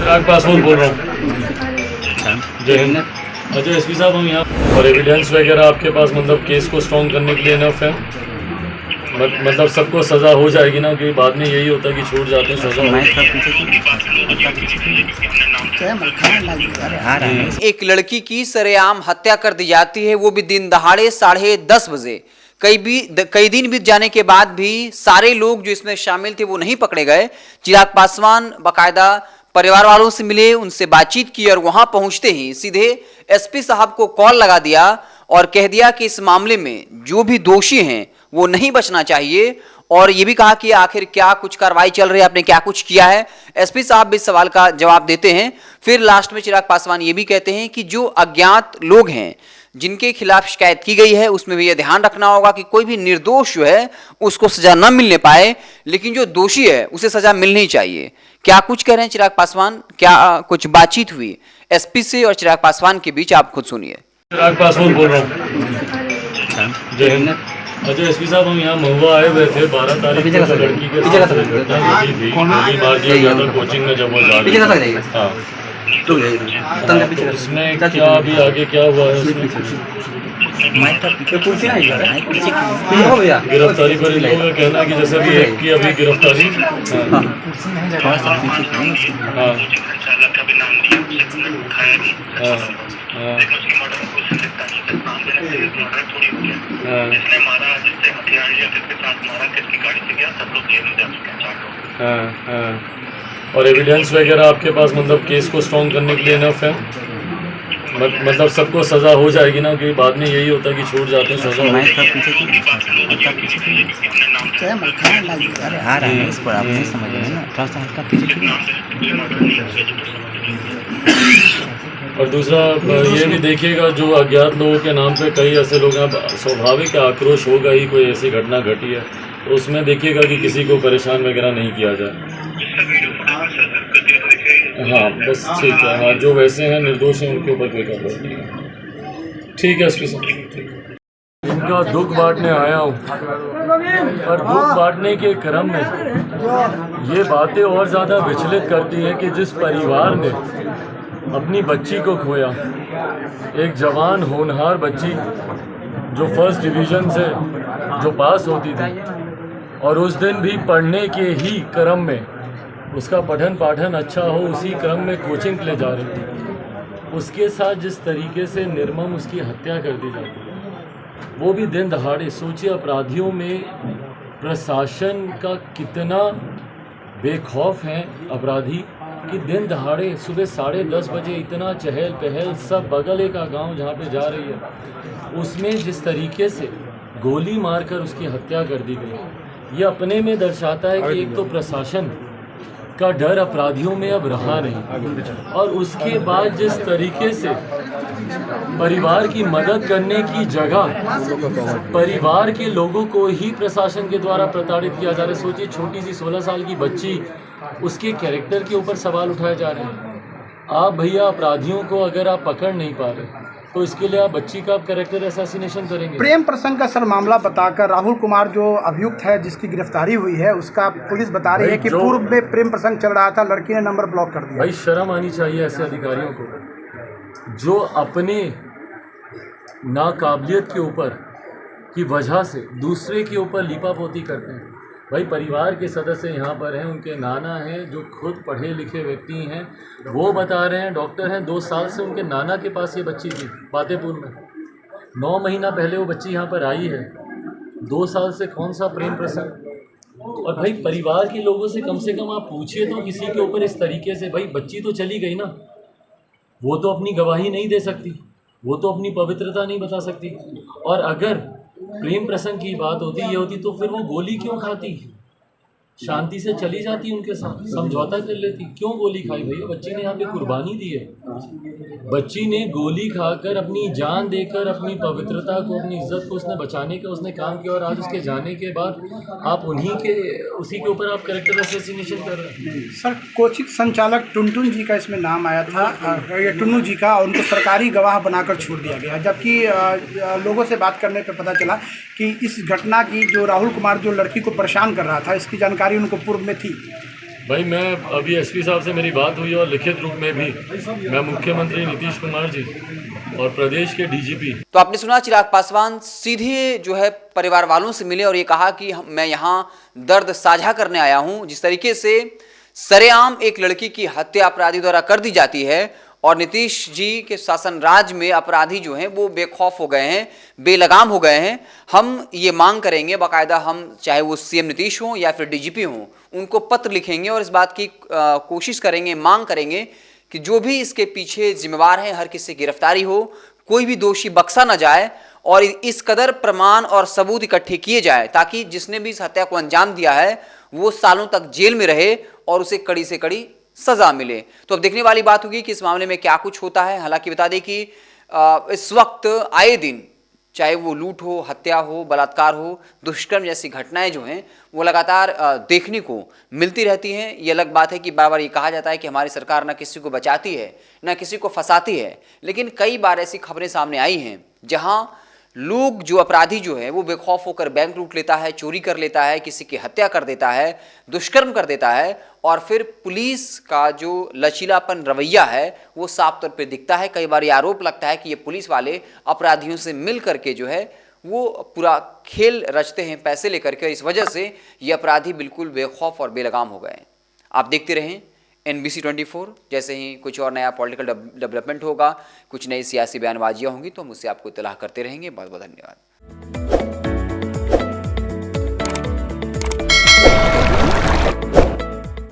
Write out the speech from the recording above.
चिराग पासवान बोल रहा हूँ। जय हिंद। अजय एसपी साहब हम यहाँ और एविडेंस वगैरह आपके पास मतलब केस को स्ट्रॉन्ग करने के लिए इनफ है। मतलब सबको सज़ा हो जाएगी ना, क्योंकि बाद में यही होता है कि छूट जाते हैं सज़ा। एक लड़की की सरेआम हत्या कर दी जाती है, वो भी दिन दहाड़े 10:30 बजे। कई दिन बीत जाने के बाद भी सारे लोग जो इसमें शामिल थे वो नहीं पकड़े गए। चिराग पासवान बाकायदा परिवार वालों से मिले, उनसे बातचीत की और वहां पहुंचते ही सीधे एसपी साहब को कॉल लगा दिया और कह दिया कि इस मामले में जो भी दोषी हैं वो नहीं बचना चाहिए। और ये भी कहा कि आखिर क्या कुछ कार्रवाई चल रही है, आपने क्या कुछ किया है। एसपी साहब भी इस सवाल का जवाब देते हैं। फिर लास्ट में चिराग पासवान ये भी कहते हैं कि जो अज्ञात लोग हैं जिनके खिलाफ शिकायत की गई है उसमें भी यह ध्यान रखना होगा कि कोई भी निर्दोष जो है उसको सजा न मिलने पाए, लेकिन जो दोषी है उसे सजा मिलनी चाहिए। क्या कुछ कह रहे हैं चिराग पासवान, क्या कुछ बातचीत हुई एसपी से और चिराग पासवान के बीच, आप खुद सुनिए। चिराग पासवान बोल रहा हूँ। जय हिंद। अजय एसपी साहब हम यहाँ महुआ आए हुए थे 12 तारीख को लड़की के साथ घटना घटी थी। गोली मार दिया गया था कोचिंग में जब वो जा रही थी। हाँ, इसमें क्या अभी आगे क्या हुआ है उसमें? गिरफ्तारी पर इन लोगों का कहना है कि जैसे अभी एक की अभी गिरफ्तारी। और एविडेंस वगैरह आपके पास मतलब केस को स्ट्रॉन्ग करने के लिए इनफ है। मतलब सबको सज़ा हो जाएगी ना, क्योंकि बाद में यही होता है कि छूट जाते हैं सज़ा। और दूसरा ये भी देखिएगा जो अज्ञात लोगों के नाम पे कई ऐसे लोग हैं, स्वाभाविक आक्रोश होगा ही, कोई ऐसी घटना घटी है तो उसमें देखिएगा कि किसी को परेशान वगैरह नहीं किया जाए। हाँ बस ठीक है। हाँ, जो वैसे हैं निर्दोष हैं उनके ऊपर कोई कार्रवाई नहीं है। ठीक है एसपी साहब, इनका दुख बांटने आया हूँ और दुख बांटने के क्रम में ये बातें और ज़्यादा विचलित करती हैं कि जिस परिवार ने अपनी बच्ची को खोया, एक जवान होनहार बच्ची जो फर्स्ट डिवीज़न से जो पास होती थी और उस दिन भी पढ़ने के ही क्रम में उसका पठन पाठन अच्छा हो, उसी क्रम में कोचिंग के लिए जा रही थी, उसके साथ जिस तरीके से निर्मम उसकी हत्या कर दी जाती है, वो भी दिन दहाड़े। सोचिए अपराधियों में प्रशासन का कितना बेखौफ है अपराधी कि दिन दहाड़े सुबह 10:30 बजे इतना चहल पहल, सब बगल का गांव जहाँ पे जा रही है उसमें जिस तरीके से गोली मारकर उसकी हत्या कर दी गई, ये अपने में दर्शाता है कि एक तो प्रशासन का डर अपराधियों में अब रहा नहीं, और उसके बाद जिस तरीके से परिवार की मदद करने की जगह परिवार के लोगों को ही प्रशासन के द्वारा प्रताड़ित किया जा रहा है। सोचिए छोटी सी 16 साल की बच्ची, उसके कैरेक्टर के ऊपर सवाल उठाए जा रहे हैं। आप भैया अपराधियों को अगर आप पकड़ नहीं पा रहे तो इसके लिए आप बच्ची का कैरेक्टर असैसिनेशन करेंगे। प्रेम प्रसंग का सर मामला बताकर राहुल कुमार जो अभियुक्त है जिसकी गिरफ्तारी हुई है उसका पुलिस बता रही है कि पूर्व में प्रेम प्रसंग चल रहा था, लड़की ने नंबर ब्लॉक कर दिया। भाई शर्म आनी चाहिए ऐसे अधिकारियों को जो अपने नाकाबिलियत के ऊपर की वजह से दूसरे के ऊपर लीपापोती करते हैं। भाई परिवार के सदस्य यहाँ पर हैं, उनके नाना हैं जो खुद पढ़े लिखे व्यक्ति हैं, वो बता रहे हैं, डॉक्टर हैं, 2 साल से उनके नाना के पास ये बच्ची थी बातेपुर में। 9 महीना पहले वो बच्ची यहाँ पर आई है। 2 साल से कौन सा प्रेम प्रसंग। और भाई परिवार के लोगों से कम आप पूछिए तो किसी के ऊपर इस तरीके से, भाई बच्ची तो चली गई ना, वो तो अपनी गवाही नहीं दे सकती, वो तो अपनी पवित्रता नहीं बता सकती। और अगर प्रेम प्रसंग की बात होती ये होती तो फिर वो गोली क्यों खाती, शांति से चली जाती, उनके साथ समझौता कर लेती। क्यों गोली खाई भैया? बच्ची ने यहाँ पे कुर्बानी दी है, बच्ची ने गोली खाकर अपनी जान देकर अपनी पवित्रता को, अपनी इज्जत को उसने बचाने का उसने काम किया, और आज उसके जाने के बाद आप उसी के ऊपर आप कैरेक्टर असैसिनेशन कर रहे हैं। सर कोचिंग संचालक टुनटुन जी का इसमें नाम आया था, टुन्नू जी का, और उनको सरकारी गवाह बनाकर छोड़ दिया गया, जबकि लोगों से बात करने पर पता चला कि इस घटना की जो राहुल कुमार जो लड़की को परेशान कर रहा था इसकी जानकारी उनको पूर्व में थी। भाई मैं अभी एसपी साहब से मेरी बात हुई और लिखित रूप में भी मैं मुख्यमंत्री नीतीश कुमार जी और प्रदेश के डीजीपी। तो आपने सुना चिराग पासवान सीधे जो है परिवार वालों से मिले और ये कहा कि मैं यहाँ दर्द साझा करने आया हूँ। जिस तरीके से सरेआम एक लड़की की हत्या अपराधी द्वारा कर दी जाती है और नीतीश जी के शासन राज में अपराधी जो हैं वो बेखौफ हो गए हैं, बेलगाम हो गए हैं। हम ये मांग करेंगे बाकायदा, हम चाहे वो सीएम नीतीश हों या फिर डीजीपी हों, उनको पत्र लिखेंगे और इस बात की कोशिश करेंगे, मांग करेंगे कि जो भी इसके पीछे जिम्मेवार हैं हर किसी की गिरफ्तारी हो, कोई भी दोषी बख्शा ना जाए और इस कदर प्रमाण और सबूत इकट्ठे किए जाए ताकि जिसने भी इस हत्या को अंजाम दिया है वो सालों तक जेल में रहे और उसे कड़ी से कड़ी सजा मिले। तो अब देखने वाली बात होगी कि इस मामले में क्या कुछ होता है। हालांकि बता दें कि इस वक्त आए दिन चाहे वो लूट हो, हत्या हो, बलात्कार हो, दुष्कर्म जैसी घटनाएं जो हैं वो लगातार देखने को मिलती रहती हैं। ये अलग बात है कि बार बार ये कहा जाता है कि हमारी सरकार ना किसी को बचाती है ना किसी को फंसाती है, लेकिन कई बार ऐसी खबरें सामने आई हैं जहां लोग जो अपराधी जो है वो बेखौफ होकर बैंक लूट लेता है, चोरी कर लेता है, किसी की हत्या कर देता है, दुष्कर्म कर देता है और फिर पुलिस का जो लचीलापन रवैया है वो साफ तौर पे दिखता है। कई बार ये आरोप लगता है कि ये पुलिस वाले अपराधियों से मिल करके जो है वो पूरा खेल रचते हैं पैसे लेकर के, इस वजह से ये अपराधी बिल्कुल बेखौफ और बेलगाम हो गए हैं। आप देखते रहें NBC 24। जैसे ही कुछ और नया पॉलिटिकल डेवलपमेंट होगा, कुछ नई सियासी बयानबाजियाँ होंगी तो हम उससे आपको इत्तला करते रहेंगे। बहुत बहुत धन्यवाद।